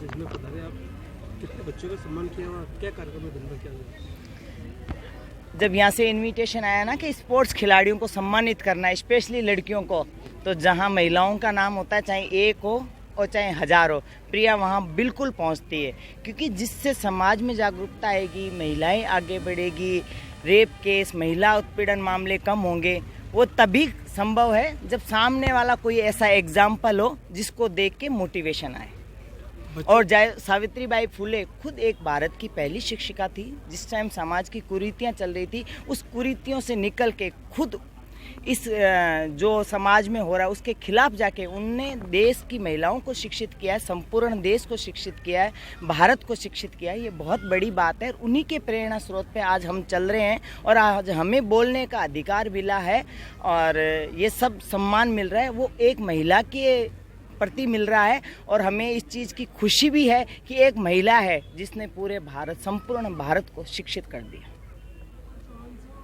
आज इसमें पधारे आप, कितने बच्चों का सम्मान किया और क्या कार्यक्रम में दिन भर किया गया? जब यहाँ से इनविटेशन आया ना कि स्पोर्ट्स खिलाड़ियों को सम्मानित करना है, स्पेशली लड़कियों को, तो जहाँ महिलाओं का नाम होता है, चाहे एक हो और चाहे हजार हो, प्रिया वहाँ बिल्कुल पहुँचती है। क्योंकि जिससे समाज में जागरूकता आएगी, महिलाएं आगे बढ़ेगी, रेप केस, महिला उत्पीड़न मामले कम होंगे। वो तभी संभव है जब सामने वाला कोई ऐसा एग्जाम्पल हो जिसको देख के मोटिवेशन आए। और सावित्रीबाई फुले खुद एक भारत की पहली शिक्षिका थी। जिस टाइम समाज की कुरीतियाँ चल रही थी, उस कुरीतियों से निकल के खुद इस जो समाज में हो रहा है उसके खिलाफ जाके उनने देश की महिलाओं को शिक्षित किया है, संपूर्ण देश को शिक्षित किया है, भारत को शिक्षित किया है। ये बहुत बड़ी बात है। उन्हीं के प्रेरणा स्रोत पे आज हम चल रहे हैं और आज हमें बोलने का अधिकार मिला है और ये सब सम्मान मिल रहा है, वो एक महिला के प्रति मिल रहा है। और हमें इस चीज़ की खुशी भी है कि एक महिला है जिसने पूरे भारत, संपूर्ण भारत को शिक्षित कर दिया।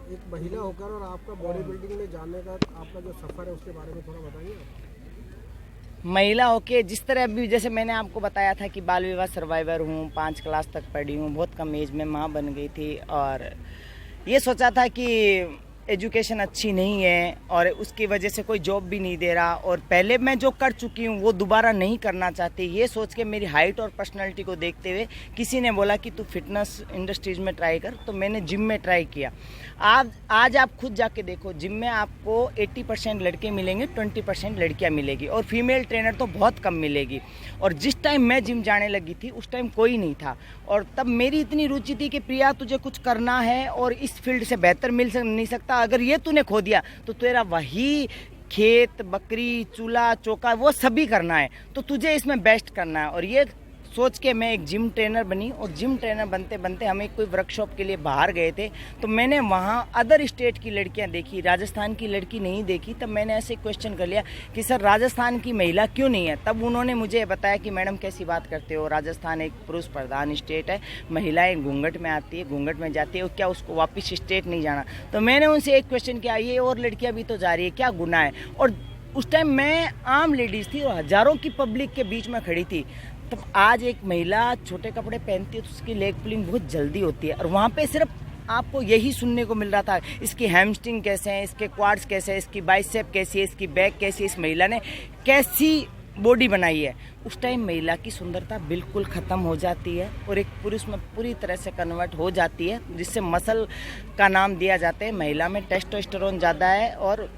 एक महिला होकर और आपका बॉडी बिल्डिंग में जाने का आपका जो सफ़र है उसके बारे में थोड़ा बताइए आप। महिला होके जिस तरह अभी जैसे मैंने आपको बताया था कि बाल विवाह सर्वाइवर हूँ, 5 क्लास तक पढ़ी हूँ, बहुत कम एज में माँ बन गई थी और ये सोचा था कि एजुकेशन अच्छी नहीं है और उसकी वजह से कोई जॉब भी नहीं दे रहा और पहले मैं जो कर चुकी हूँ वो दोबारा नहीं करना चाहती। ये सोच के मेरी हाइट और पर्सनालिटी को देखते हुए किसी ने बोला कि तू फिटनेस इंडस्ट्रीज में ट्राई कर, तो मैंने जिम में ट्राई किया। आज आप खुद जाके देखो, जिम में आपको 80% लड़के मिलेंगे, 20% लड़कियाँ मिलेगी और फीमेल ट्रेनर तो बहुत कम मिलेगी। और जिस टाइम मैं जिम जाने लगी थी उस टाइम कोई नहीं था और तब मेरी इतनी रुचि थी कि प्रिया तुझे कुछ करना है और इस फील्ड से बेहतर नहीं सकता। अगर ये तूने खो दिया तो तेरा वही खेत, बकरी, चूल्हा चौका वो सभी करना है, तो तुझे इसमें बेस्ट करना है। और ये सोच के मैं एक जिम ट्रेनर बनी और जिम ट्रेनर बनते बनते हम एक कोई वर्कशॉप के लिए बाहर गए थे, तो मैंने वहाँ अदर स्टेट की लड़कियाँ देखी, राजस्थान की लड़की नहीं देखी। तब मैंने ऐसे क्वेश्चन कर लिया कि सर राजस्थान की महिला क्यों नहीं है। तब उन्होंने मुझे बताया कि मैडम कैसी बात करते हो, राजस्थान एक पुरुष प्रधान स्टेट है, महिलाएं घूंघट में आती है, घूंघट में जाती है, क्या उसको वापस स्टेट नहीं जाना। तो मैंने उनसे एक क्वेश्चन किया, ये और लड़कियाँ भी तो जा रही है, क्या गुनाह है। और उस टाइम मैं आम लेडीज़ थी और हज़ारों की पब्लिक के बीच में खड़ी थी। तब आज एक महिला छोटे कपड़े पहनती है तो उसकी लेग पुलिंग बहुत जल्दी होती है और वहाँ पे सिर्फ आपको यही सुनने को मिल रहा था, इसकी हैमस्ट्रिंग कैसे हैं, इसके क्वाड्स कैसे हैं, इसकी बाइसेप कैसी है, इसकी बैक कैसी है, इस महिला ने कैसी बॉडी बनाई है। उस टाइम महिला की सुंदरता बिल्कुल ख़त्म हो जाती है और एक पुरुष में पूरी तरह से कन्वर्ट हो जाती है, जिससे मसल का नाम दिया जाता है। महिला में टेस्टोस्टेरोन ज़्यादा है और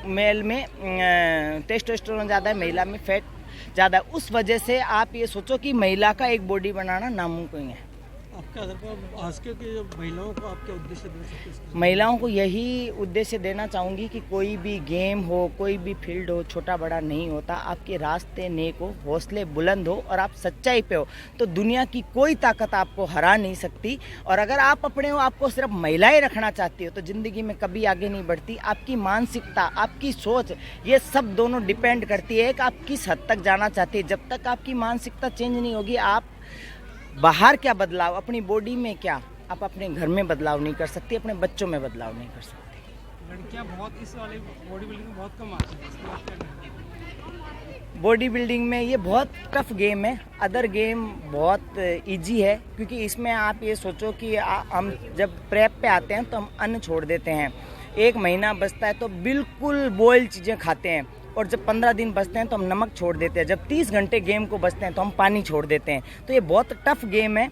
मेल में टेस्टोस्टेरोन ज़्यादा है, महिला में फैट ज़्यादा। उस वजह से आप ये सोचो कि महिला का एक बॉडी बनाना नामुमकिन है। आपके आधार पर आज के महिलाओं को आप क्या उद्देश्य दे सकते हैं? महिलाओं को यही उद्देश्य देना चाहूँगी कि कोई भी गेम हो, कोई भी फील्ड हो, छोटा बड़ा नहीं होता। आपके रास्ते नेक हो, हौसले बुलंद हो और आप सच्चाई पे हो तो दुनिया की कोई ताकत आपको हरा नहीं सकती। और अगर आप अपने हो आपको सिर्फ महिलाएं रखना चाहती हो तो ज़िंदगी में कभी आगे नहीं बढ़ती। आपकी मानसिकता, आपकी सोच, ये सब दोनों डिपेंड करती है कि आप किस हद तक जाना चाहती है। जब तक आपकी मानसिकता चेंज नहीं होगी, आप बाहर क्या बदलाव, अपनी बॉडी में क्या, आप अपने घर में बदलाव नहीं कर सकती, अपने बच्चों में बदलाव नहीं कर सकती। लड़कियां बहुत इस वाले बॉडी बिल्डिंग में बहुत कम आती हैं। बॉडी बिल्डिंग में ये बहुत टफ गेम है। अदर गेम बहुत इजी है क्योंकि इसमें आप ये सोचो कि हम जब प्रेप पे आते हैं तो हम अन्न छोड़ देते हैं। 1 महीना बचता है तो बिल्कुल बॉयल चीज़ें खाते हैं और जब 15 दिन बचते हैं तो हम नमक छोड़ देते हैं। जब 30 घंटे गेम को बचते हैं तो हम पानी छोड़ देते हैं। तो ये बहुत टफ गेम है।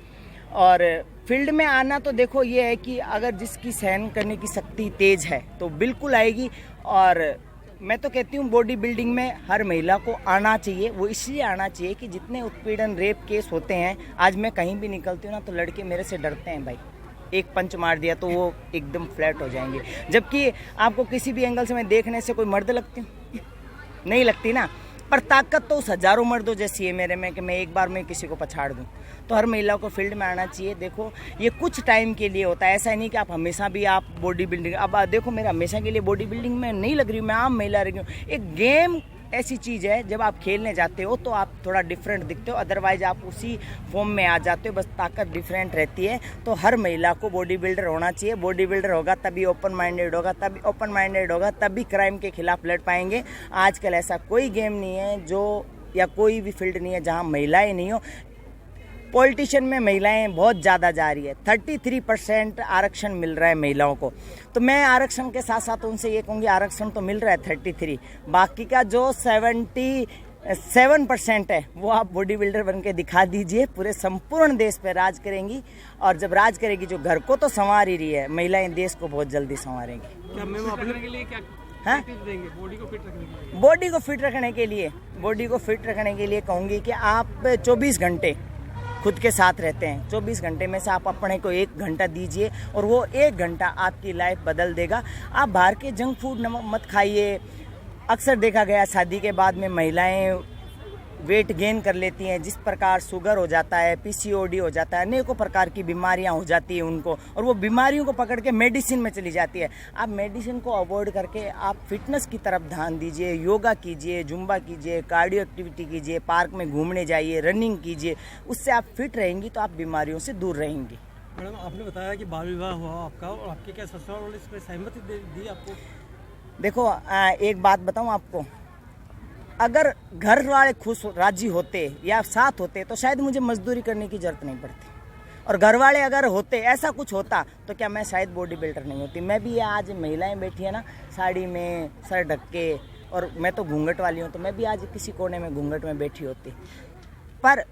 और फील्ड में आना तो देखो ये है कि अगर जिसकी सहन करने की शक्ति तेज है तो बिल्कुल आएगी। और मैं तो कहती हूँ बॉडी बिल्डिंग में हर महिला को आना चाहिए। वो इसलिए आना चाहिए कि जितने उत्पीड़न, रेप केस होते हैं, आज मैं कहीं भी निकलती हूँ ना तो लड़के मेरे से डरते हैं। भाई एक पंच मार दिया तो वो एकदम फ्लैट हो जाएंगे, जबकि आपको किसी भी एंगल से मैं देखने से कोई मर्द लगती हूँ? नहीं लगती ना। पर ताकत तो उस हज़ारों मर्दों जैसी है मेरे में कि मैं एक बार में किसी को पछाड़ दूं। तो हर महिला को फील्ड में आना चाहिए। देखो ये कुछ टाइम के लिए होता है, ऐसा नहीं कि आप हमेशा भी आप बॉडी बिल्डिंग। अब देखो मेरा हमेशा के लिए बॉडी बिल्डिंग में नहीं लग रही हूँ, मैं आम महिला रही हूँ। एक गेम ऐसी चीज़ है जब आप खेलने जाते हो तो आप थोड़ा डिफरेंट दिखते हो, अदरवाइज आप उसी फॉर्म में आ जाते हो, बस ताकत डिफरेंट रहती है। तो हर महिला को बॉडी बिल्डर होना चाहिए। बॉडी बिल्डर होगा तभी ओपन माइंडेड होगा तभी क्राइम के खिलाफ लड़ पाएंगे। आजकल ऐसा कोई गेम नहीं है जो या कोई भी फील्ड नहीं है जहां महिलाएं नहीं हो। पॉलिटिशियन में महिलाएं बहुत ज़्यादा जा रही है। 33% आरक्षण मिल रहा है महिलाओं को। तो मैं आरक्षण के साथ साथ उनसे ये कहूँगी, आरक्षण तो मिल रहा है 33, बाकी का जो 77% है वो आप बॉडी बिल्डर बन के दिखा दीजिए। पूरे संपूर्ण देश पे राज करेंगी, और जब राज करेगी, जो घर को तो संवार ही रही है, महिलाएं देश को बहुत जल्दी संवारेंगी। क्या मैम अपने के लिए क्या टिप्स देंगे बॉडी को फिट रखने के लिए? बॉडी को फिट रखने के लिए कहूँगी कि आप 24 घंटे खुद के साथ रहते हैं, 24 घंटे में से आप अपने को 1 घंटा दीजिए, और वो 1 घंटा आपकी लाइफ बदल देगा। आप बाहर के जंक फूड मत खाइए। अक्सर देखा गया शादी के बाद में महिलाएं वेट गेन कर लेती हैं, जिस प्रकार शुगर हो जाता है, पीसीओडी हो जाता है, अनेकों प्रकार की बीमारियां हो जाती हैं उनको, और वो बीमारियों को पकड़ के मेडिसिन में चली जाती है। आप मेडिसिन को अवॉइड करके आप फिटनेस की तरफ ध्यान दीजिए, योगा कीजिए, जुम्बा कीजिए, कार्डियो एक्टिविटी कीजिए, पार्क में घूमने जाइए, रनिंग कीजिए। उससे आप फिट रहेंगी तो आप बीमारियों से दूर रहेंगी। मैडम आपने बताया कि बाल विवाह हुआ आपका, और आपके क्या ससुराल वाले इसमें सहमति दी आपको? देखो, एक बात बताऊं आपको, अगर घर वाले खुश राजी होते या साथ होते तो शायद मुझे मजदूरी करने की जरूरत नहीं पड़ती, और घर वाले अगर होते, ऐसा कुछ होता, तो क्या मैं शायद बॉडी बिल्डर नहीं होती। मैं भी आज महिलाएं बैठी है ना साड़ी में, सर ढक के, और मैं तो घूंघट वाली हूँ, तो मैं भी आज किसी कोने में घूंघट में बैठी होती। पर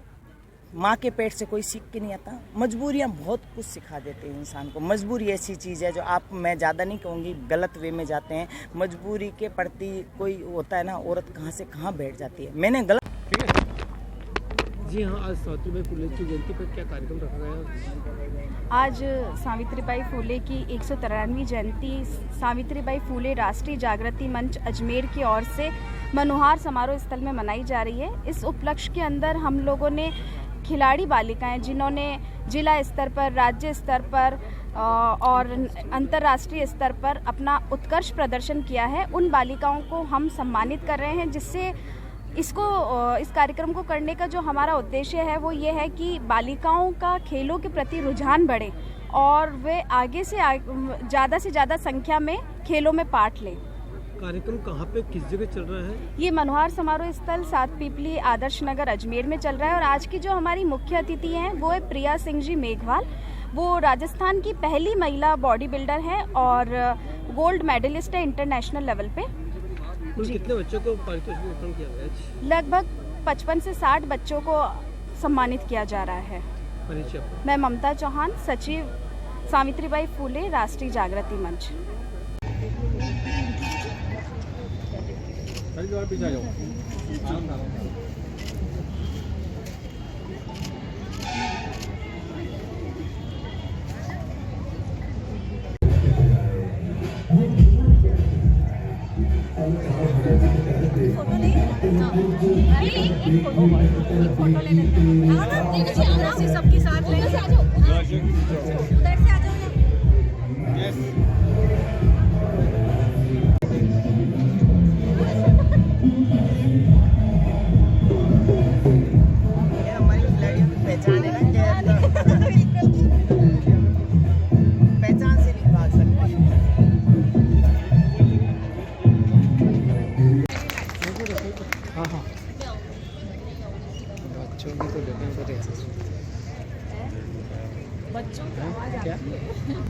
माँ के पेट से कोई सीख के नहीं आता। मजबूरियाँ बहुत कुछ सिखा देते हैं इंसान को। मजबूरी ऐसी चीज़ है जो मैं ज़्यादा नहीं कहूँगी, गलत वे में जाते हैं। मजबूरी के प्रति कोई होता है ना, औरत कहाँ से कहाँ बैठ जाती है। मैंने गलत। ठीक है जी हाँ, आज सावित्रीबाई फुले की जयंती पर क्या कार्यक्रम रखा गया? आज सावित्रीबाई फुले की 193वीं जयंती सावित्रीबाई फुले राष्ट्रीय जागृति मंच अजमेर की ओर से मनोहार समारोह स्थल में मनाई जा रही है। इस उपलक्ष्य के अंदर हम लोगों ने खिलाड़ी बालिकाएं, जिन्होंने जिला स्तर पर, राज्य स्तर पर और अंतर्राष्ट्रीय स्तर पर अपना उत्कृष्ट प्रदर्शन किया है, उन बालिकाओं को हम सम्मानित कर रहे हैं। जिससे इस कार्यक्रम को करने का जो हमारा उद्देश्य है वो ये है कि बालिकाओं का खेलों के प्रति रुझान बढ़े और वे आगे से ज़्यादा से ज़्यादा संख्या में खेलों में पार्ट लें। कार्यक्रम कहाँ पे, किस जगह चल रहा है? ये मनोहार समारोह स्थल 7 पीपली आदर्श नगर अजमेर में चल रहा है, और आज की जो हमारी मुख्य अतिथि हैं वो है प्रिया सिंह जी मेघवाल। वो राजस्थान की पहली महिला बॉडी बिल्डर है और गोल्ड मेडलिस्ट है इंटरनेशनल लेवल पे। कितने बच्चों को पारितोषिक वितरण किया गया? लगभग 55 से 60 बच्चों को सम्मानित किया जा रहा है। परिचय? मैं ममता चौहान, सचिव सावित्रीबाई फुले राष्ट्रीय जागृति मंच। पीछे आ जाओ। फोटो ले, एक फोटो ले लेते हैं। सबके साथ ले, उधर से आ जाओ, उधर से आ जाओ। हमारी खिलाड़ियों की पहचान है ना, पहचान से नहीं भाग सकती। हाँ बच्चों की तो लेकिन बच्चों की आवाज आती है।